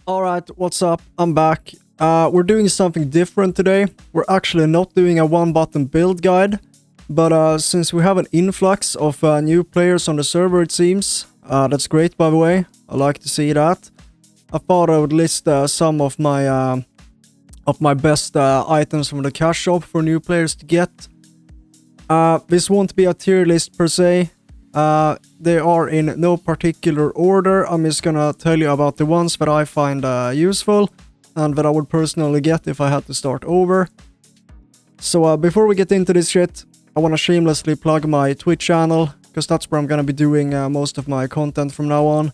Alright, what's up? I'm back. We're doing something different today. We're actually not doing a one-button build guide, but since we have an influx of new players on the server, it seems, that's great, by the way. I like to see that. I thought I would list some of my best items from the cash shop for new players to get. This won't be a tier list per se. They are in no particular order. I'm just gonna tell you about the ones that I find useful and that I would personally get if I had to start over. So before we get into this shit, I want to shamelessly plug my Twitch channel, because that's where I'm gonna be doing most of my content from now on.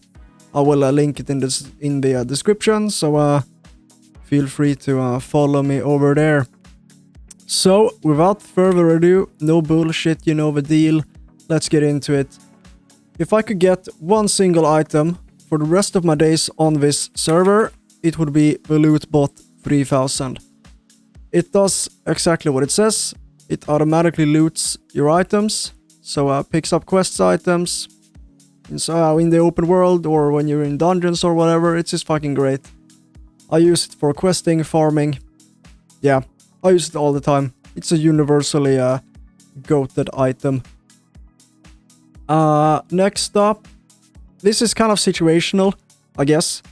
I will link it in the description, so feel free to follow me over there. So without further ado, no bullshit, you know the deal. Let's get into it. If I could get one single item for the rest of my days on this server, it would be the Lootbot 3000. It does exactly what it says. It automatically loots your items, so picks up quests items in the open world or when you're in dungeons or whatever. It's just fucking great. I use it for questing, farming. Yeah, I use it all the time. It's a universally goated item. Next up, this is kind of situational, I guess,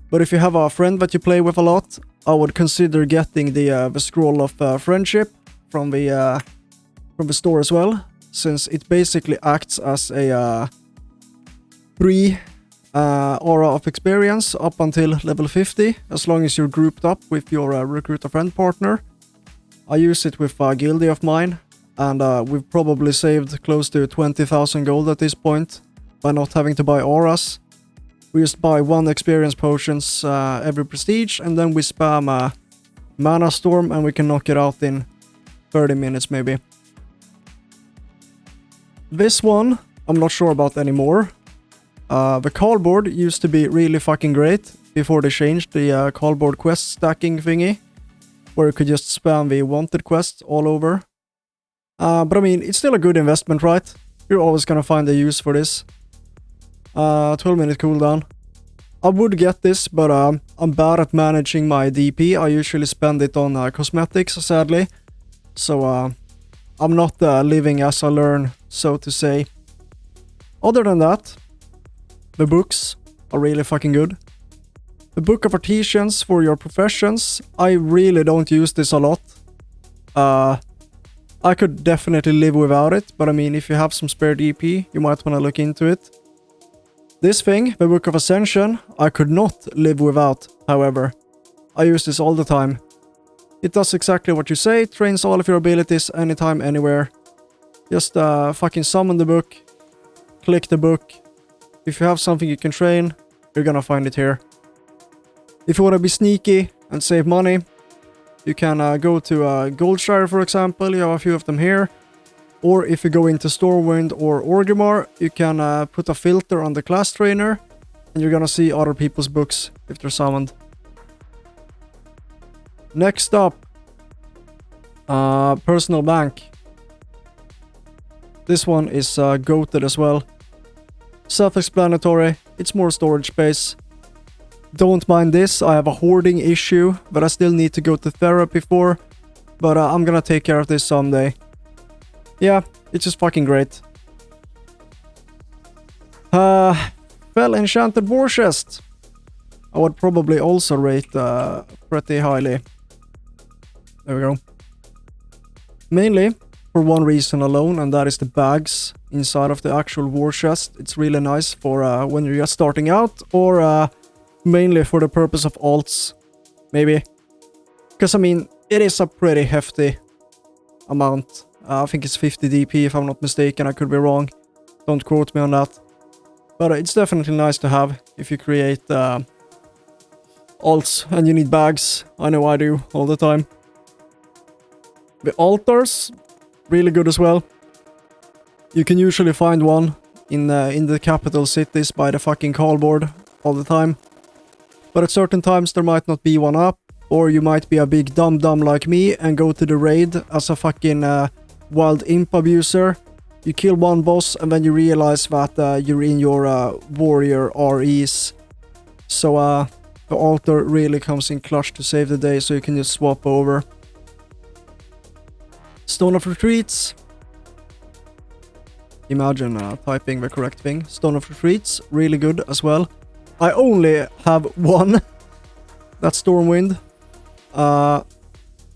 but if you have a friend that you play with a lot, I would consider getting the Scroll of Friendship from the store as well, since it basically acts as a free aura of experience up until level 50, as long as you're grouped up with your recruit a friend partner. I use it with a guildie of mine, and we've probably saved close to 20,000 gold at this point by not having to buy auras. We just buy 1 experience potions every prestige, and then we spam a mana storm and we can knock it out in 30 minutes maybe. This one I'm not sure about anymore. The cardboard used to be really fucking great before they changed the cardboard quest stacking thingy, where you could just spam the wanted quests all over. But I mean, it's still a good investment, right? You're always gonna find a use for this. 12-minute cooldown. I would get this, but I'm bad at managing my DP. I usually spend it on cosmetics, sadly. So I'm not living as I learn, so to say. Other than that, the books are really fucking good. The Book of Artisans for your professions. I really don't use this a lot. I could definitely live without it, but I mean, if you have some spare DP, you might want to look into it. This thing, the Book of Ascension, I could not live without, however. I use this all the time. It does exactly what you say, trains all of your abilities anytime, anywhere. Just fucking summon the book, click the book. If you have something you can train, you're gonna find it here. If you want to be sneaky and save money, you can go to Goldshire, for example. You have a few of them here. Or if you go into Stormwind or Orgrimmar, you can put a filter on the class trainer, and you're gonna see other people's books if they're summoned. Next up, Personal Bank. This one is goated as well. Self-explanatory, it's more storage space. Don't mind this, I have a hoarding issue that I still need to go to therapy for, but I'm gonna take care of this someday. Yeah, it's just fucking great. Fell Enchanted War Chest. I would probably also rate pretty highly. There we go. Mainly for one reason alone, and that is the bags inside of the actual war chest. It's really nice for when you're just starting out, or mainly for the purpose of alts, maybe. Because, I mean, it is a pretty hefty amount. I think it's 50 DP if I'm not mistaken, I could be wrong. Don't quote me on that. But it's definitely nice to have if you create alts and you need bags. I know I do all the time. The altars, really good as well. You can usually find one in the capital cities by the fucking cardboard all the time. But at certain times there might not be one up, or you might be a big dum-dum like me and go to the raid as a fucking wild imp abuser. You kill one boss and then you realize that you're in your warrior REs. So the altar really comes in clutch to save the day, so you can just swap over. Stone of Retreats. Imagine typing the correct thing. Stone of Retreats, really good as well. I only have one. That's Stormwind. I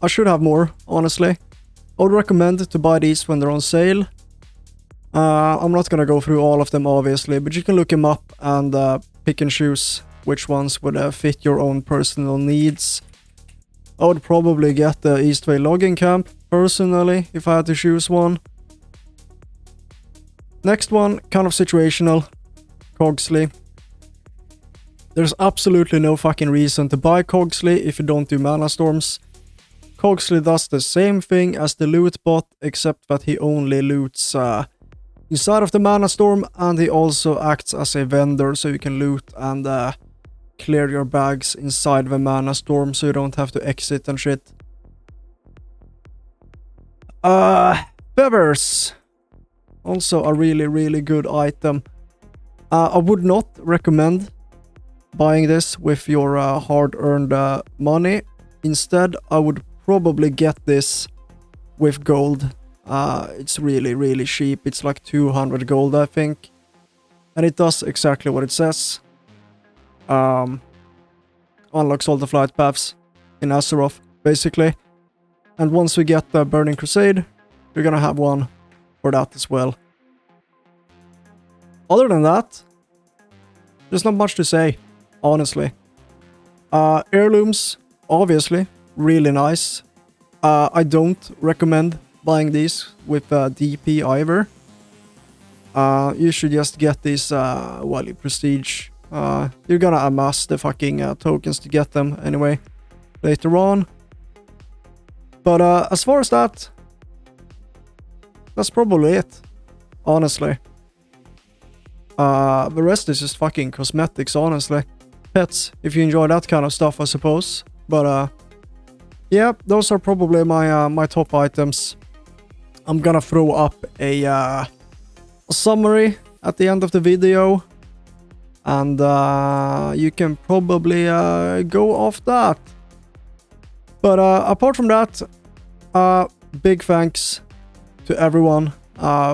should have more, honestly. I would recommend to buy these when they're on sale. I'm not gonna go through all of them, obviously, but you can look them up and pick and choose which ones would fit your own personal needs. I would probably get the Eastway Logging Camp, personally, if I had to choose one. Next one, kind of situational. Cogsley. There's absolutely no fucking reason to buy Cogsley if you don't do mana storms. Cogsley does the same thing as the loot bot, except that he only loots inside of the mana storm, and he also acts as a vendor, so you can loot and clear your bags inside the mana storm, so you don't have to exit and shit. Feathers. Also a really good item. I would not recommend buying this with your hard-earned money. Instead, I would probably get this with gold. It's really cheap. It's like 200 gold, I think. And it does exactly what it says. Unlocks all the flight paths in Azeroth, basically. And once we get the Burning Crusade, we're gonna have one for that as well. Other than that, there's not much to say, honestly. Heirlooms, obviously, really nice. I don't recommend buying these with DP either. You should just get these, prestige. You're gonna amass the fucking tokens to get them anyway, later on. But as far as that, that's probably it, honestly. The rest is just fucking cosmetics, honestly. Pets, if you enjoy that kind of stuff, I suppose. But yeah, those are probably my my top items. I'm gonna throw up a summary at the end of the video, and you can probably go off that. But apart from that, big thanks to everyone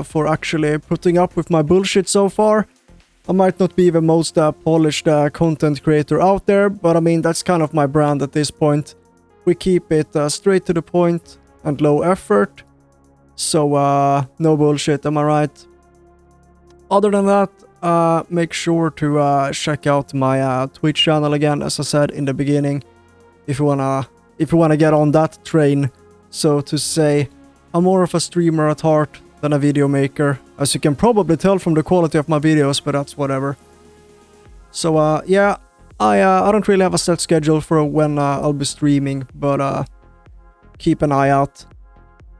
for actually putting up with my bullshit so far. I might not be the most polished content creator out there, but I mean, that's kind of my brand at this point. We keep it straight to the point and low effort. So, no bullshit, am I right? Other than that, make sure to check out my Twitch channel again, as I said in the beginning. If you wanna get on that train, so to say. I'm more of a streamer at heart than a video maker, as you can probably tell from the quality of my videos, but that's whatever. So yeah, I don't really have a set schedule for when I'll be streaming, but keep an eye out.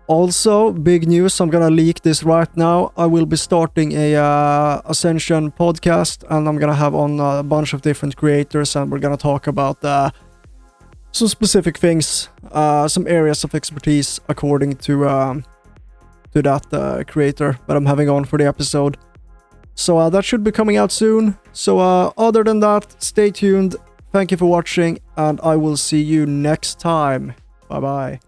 Also, big news, I'm gonna leak this right now. I will be starting a Ascension podcast, and I'm gonna have on a bunch of different creators, and we're gonna talk about some specific things, some areas of expertise according to that creator that I'm having on for the episode. So that should be coming out soon. So other than that, stay tuned. Thank you for watching, and I will see you next time. Bye bye.